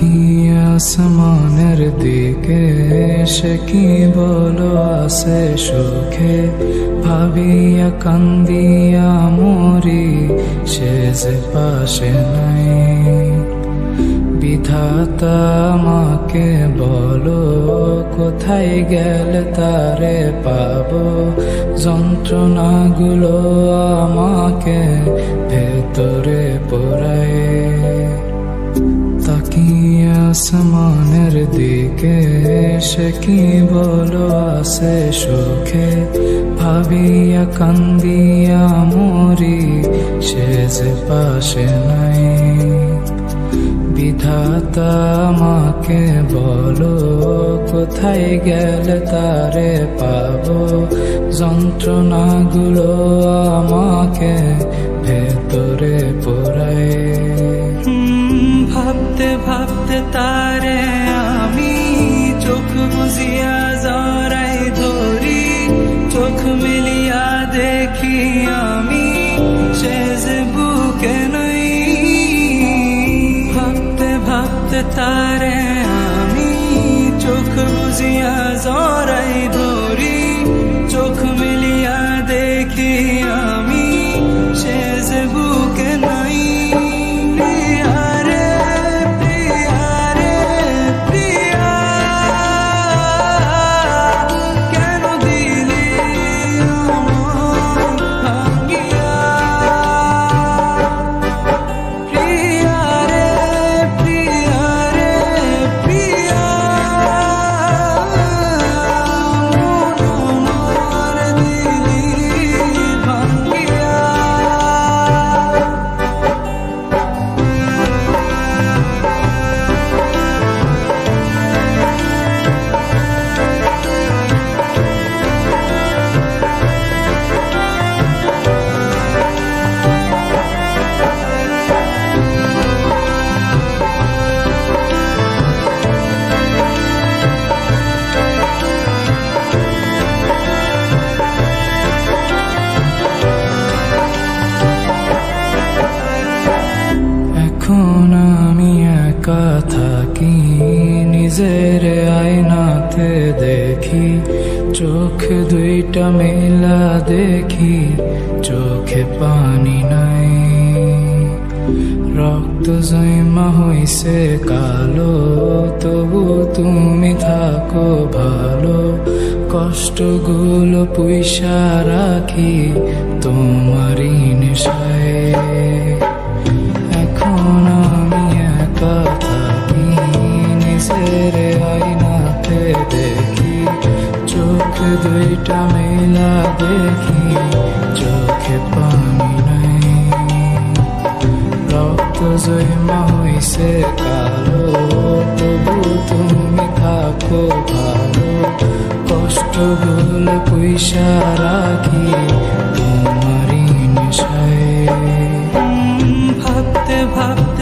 তাকিয়ে আসমানের দিকে সে কি বলো আসে সুখে, ভাবিয়া কান্দিয়া মরি সে যে পাশে নাই। বিধাতা আমাকে বলো কোথায় গেলে তারে পাবো, যন্ত্রণাগুলো আমাকে ভেতরে পোড়ায়। তাকিয়ে আসমানের দিকে সে কি বলো আসে সুখে, ভাবিয়া কান্দিয়া মরি সে যে পাশে নাই। বিধাতা আমাকে বলো কোথায় গেলে তারে পাবো, যন্ত্রণাগুলো আমাকে ভেতরে পোড়ায়। ভাবতে ভাবতে তারে আমি চোখ বুঝিয়া জড়াই ধরি, চোখ মিলিয়া দেখি আমি সে যে বুকে নাই। ভাবতে ভাবতে তারে আমি চোখ বুঝিয়া জড়াই ধরি, চোখ মিলিয়া দেখি আমি সে যে বুকে নাই। এখন আমি একা থাকি, নিজের আয়নাতে দেখি, চোখ দুইটা মেলা দেখি, চোখে পানি নাই। রক্ত জমা হইছে কালো, তবু তুমি থাকো ভালো, কষ্টগুলো পুইসা রাখি তোমারই নেশায়। এখন আমি একা থাকি, নিজের আয়নাতে দেখি, চোখ দুইটা মেলা দেখি, চোখে পানি নাই। রক্ত জমা হইছে কালো, তবু তুমি থাকো ভালো, কষ্টগুলো পুইসা রাখি তোমারই নেশায়। ভাবতে ভাবতে